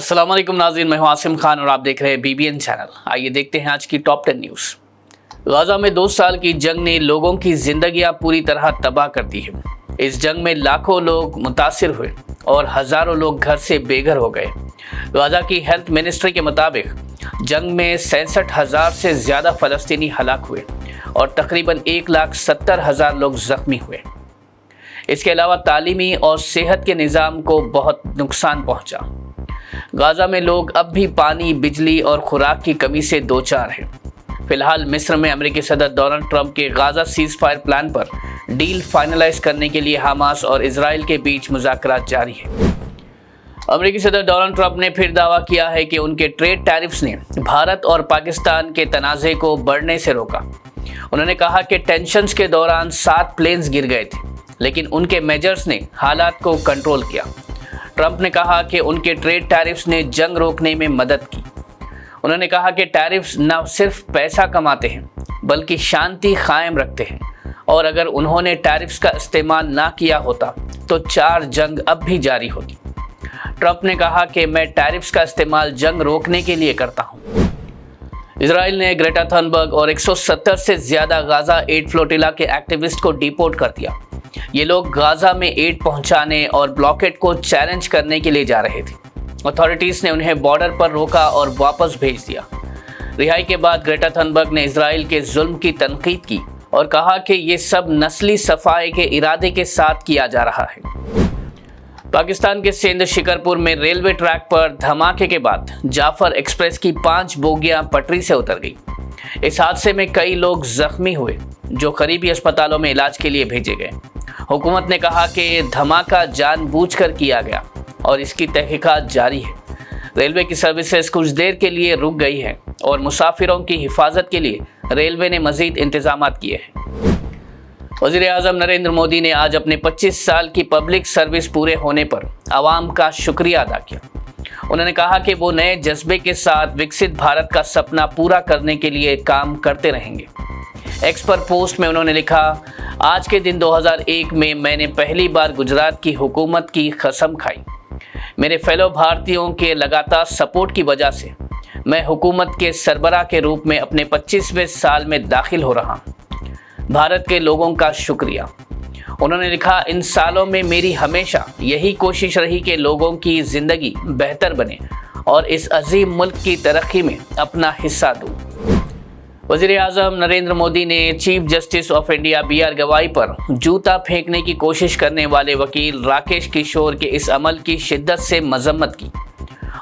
अस्सलाम वालेकुम नाज़रीन, मैं हूं आसिम खान और आप देख रहे हैं BBN चैनल। आइए देखते हैं आज की टॉप 10 न्यूज़। गाज़ा में 2 साल की जंग ने लोगों की जिंदगियां पूरी तरह तबाह कर दी है। इस जंग में लाखों लोग मुतासिर हुए और हज़ारों लोग घर से बेघर हो गए। गाज़ा की हेल्थ मिनिस्ट्री के मुताबिक जंग में 66,000 से ज़्यादा फ़लस्तीनी हलाक हुए और तकरीबन 1,70,000 लोग ज़ख्मी हुए। इसके अलावा तालीमी और सेहत के निज़ाम को बहुत नुकसान पहुंचा। गाज़ा में लोग अब भी पानी, बिजली और खुराक की कमी से दो चार हैं। फिलहाल मिस्र में अमेरिकी सदर डोनाल्ड ट्रंप के गाज़ा सीज़ फायर प्लान पर डील फाइनलाइज करने के लिए हमास और इजराइल के बीच मुज़ाकरात जारी है। अमेरिकी सदर डोनाल्ड ट्रंप ने फिर दावा किया है कि उनके ट्रेड टैरिफ्स ने भारत और पाकिस्तान के तनाज़े को बढ़ने से रोका। उन्होंने कहा कि टेंशन्स के दौरान 7 प्लेन्स गिर गए थे, लेकिन उनके मेजर्स ने हालात को कंट्रोल किया। ट्रंप ने कहा कि उनके ट्रेड टैरिफ्स ने जंग रोकने में मदद की। उन्होंने कहा कि टैरिफ्स न सिर्फ पैसा कमाते हैं बल्कि शांति कायम रखते हैं, और अगर उन्होंने टैरिफ्स का इस्तेमाल ना किया होता तो 4 जंग अब भी जारी होती। ट्रंप ने कहा कि मैं टैरिफ्स का इस्तेमाल जंग रोकने के लिए करता हूँ। इजराइल ने ग्रेटा थनबर्ग और 170 से ज़्यादा गाज़ा एड फ्लोटिला के एक्टिविस्ट को डिपोर्ट कर दिया। ये लोग गाज़ा में एड पहुंचाने और ब्लॉकेट को चैलेंज करने के लिए जा रहे थे। अथॉरिटीज़ ने उन्हें बॉर्डर पर रोका और वापस भेज दिया। रिहाई के बाद ग्रेटा थनबर्ग ने इजराइल के जुल्म की तनकीद की और कहा कि ये सब नस्ली सफाई के इरादे के साथ किया जा रहा है। पाकिस्तान के सिंध शिकरपुर में रेलवे ट्रैक पर धमाके के बाद जाफर एक्सप्रेस की 5 बोगियां पटरी से उतर गई। इस हादसे में कई लोग जख्मी हुए जो करीबी अस्पतालों में इलाज के लिए भेजे गए। हुकूमत ने कहा कि धमाका जानबूझकर किया गया और इसकी तहकीकात जारी है। रेलवे की सर्विसेज कुछ देर के लिए रुक गई है और मुसाफिरों की हिफाजत के लिए रेलवे ने मजीद इंतजाम किए हैं। वज़ीर-ए-आज़म नरेंद्र मोदी ने आज अपने 25 साल की पब्लिक सर्विस पूरे होने पर आवाम का शुक्रिया अदा किया। उन्होंने कहा कि वो नए जज्बे के साथ विकसित भारत का सपना पूरा करने के लिए काम करते रहेंगे। एक्स पर पोस्ट में उन्होंने लिखा, आज के दिन 2001 में मैंने पहली बार गुजरात की हुकूमत की कसम खाई। मेरे फेलो भारतीयों के लगातार सपोर्ट की वजह से मैं हुकूमत के सरबराह के रूप में अपने 25वें साल में दाखिल हो रहा हूँ। भारत के लोगों का शुक्रिया। उन्होंने लिखा, इन सालों में मेरी हमेशा यही कोशिश रही कि लोगों की ज़िंदगी बेहतर बने और इस अजीम मुल्क की तरक्की में अपना हिस्सा दूँ। वज़ीर-ए-आज़म नरेंद्र मोदी ने chief justice of India BR गवाई पर जूता फेंकने की कोशिश करने वाले वकील राकेश किशोर के इस अमल की शिद्दत से मजम्मत की।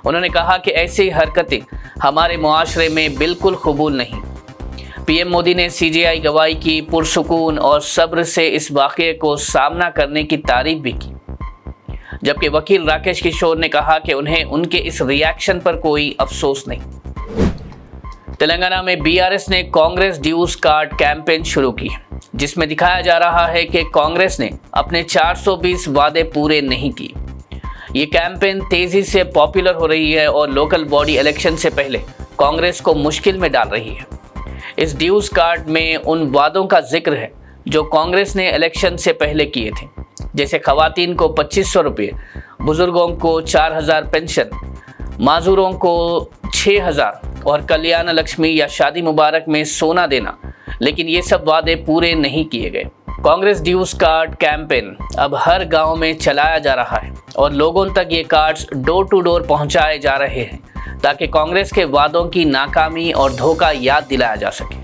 उन्होंने कहा कि ऐसी हरकतें हमारे मुआशरे में बिल्कुल कबूल नहीं। PM मोदी ने CJI गवाही की पुरसुकून और सब्र से इस वाक़े को सामना करने की तारीफ भी की, जबकि वकील राकेश किशोर ने कहा कि उन्हें उनके इस रिएक्शन पर कोई अफसोस नहीं। तेलंगाना में BRS ने कांग्रेस ड्यूज कार्ड कैंपेन शुरू की, जिसमें दिखाया जा रहा है कि कांग्रेस ने अपने 420 वादे पूरे नहीं किए। ये कैंपेन तेज़ी से पॉपुलर हो रही है और लोकल बॉडी इलेक्शन से पहले कांग्रेस को मुश्किल में डाल रही है। इस ड्यूज कार्ड में उन वादों का जिक्र है जो कांग्रेस ने इलेक्शन से पहले किए थे, जैसे खवातीन को 2500 रुपये, बुजुर्गों को 4000 पेंशन, माजूरों को 6000 और कल्याण लक्ष्मी या शादी मुबारक में सोना देना, लेकिन ये सब वादे पूरे नहीं किए गए। कांग्रेस ड्यूज कार्ड कैंपेन अब हर गांव में चलाया जा रहा है और लोगों तक ये कार्ड्स डोर टू डोर पहुंचाए जा रहे हैं ताकि कांग्रेस के वादों की नाकामी और धोखा याद दिलाया जा सके।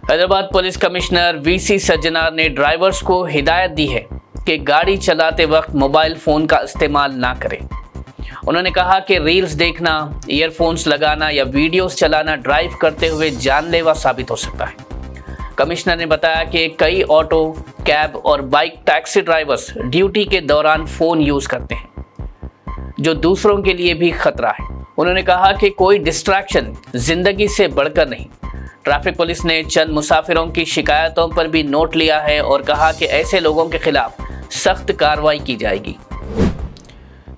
Hyderabad police commissioner VC Sajjanar ने ड्राइवर्स को हिदायत दी है कि गाड़ी चलाते वक्त मोबाइल फ़ोन का इस्तेमाल ना करें। उन्होंने कहा कि रील्स देखना, ईयरफोन्स लगाना या वीडियोस चलाना ड्राइव करते हुए जानलेवा साबित हो सकता है। कमिश्नर ने बताया कि कई ऑटो, कैब और बाइक टैक्सी ड्राइवर्स ड्यूटी के दौरान फ़ोन यूज़ करते हैं, जो दूसरों के लिए भी खतरा है। उन्होंने कहा कि कोई डिस्ट्रैक्शन ज़िंदगी से बढ़कर नहीं। ट्रैफिक पुलिस ने चंद मुसाफिरों की शिकायतों पर भी नोट लिया है और कहा कि ऐसे लोगों के खिलाफ सख्त कार्रवाई की जाएगी।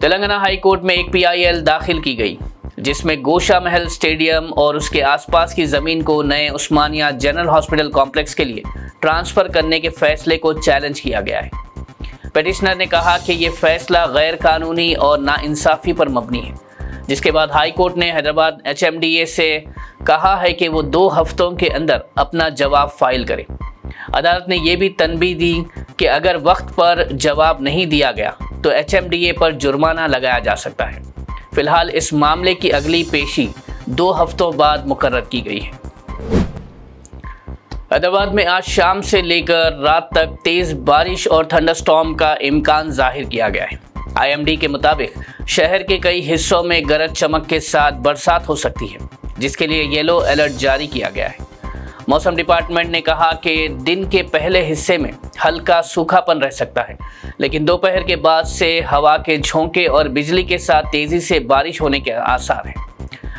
तेलंगाना हाई कोर्ट में एक PIL दाखिल की गई, जिसमें गोशा महल स्टेडियम और उसके आसपास की ज़मीन को नए उस्मानिया जनरल हॉस्पिटल कॉम्प्लेक्स के लिए ट्रांसफ़र करने के फैसले को चैलेंज किया गया है। पिटिशनर ने कहा कि ये फैसला गैर कानूनी और नाइंसाफ़ी पर मबनी है जिसके बाद हाई कोर्ट ने हैदराबाद HMDA से कहा है कि वो 2 हफ्तों के अंदर अपना जवाब फाइल करे। अदालत ने यह भी तनबीह दी कि अगर वक्त पर जवाब नहीं दिया गया तो HMDA पर जुर्माना लगाया जा सकता है। फिलहाल इस मामले की अगली पेशी 2 हफ्तों बाद मुकर्रर की गई है। हैदराबाद में आज शाम से लेकर रात तक तेज बारिश और थंडरस्टॉर्म का इम्कान जाहिर किया गया है। IMD के मुताबिक शहर के कई हिस्सों में गरज चमक के साथ बरसात हो सकती है, जिसके लिए येलो अलर्ट जारी किया गया है। मौसम डिपार्टमेंट ने कहा कि दिन के पहले हिस्से में हल्का सूखापन रह सकता है, लेकिन दोपहर के बाद से हवा के झोंके और बिजली के साथ तेजी से बारिश होने के आसार हैं।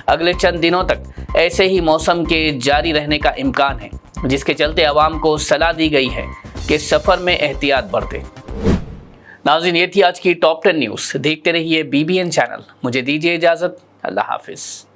अगले चंद दिनों तक ऐसे ही मौसम के जारी रहने का इम्कान है, जिसके चलते आवाम को सलाह दी गई है कि सफ़र में एहतियात बरतें। नाज़रीन, ये थी आज की टॉप 10 न्यूज़। देखते रहिए BBN चैनल। मुझे दीजिए इजाज़त। अल्लाह हाफिज़।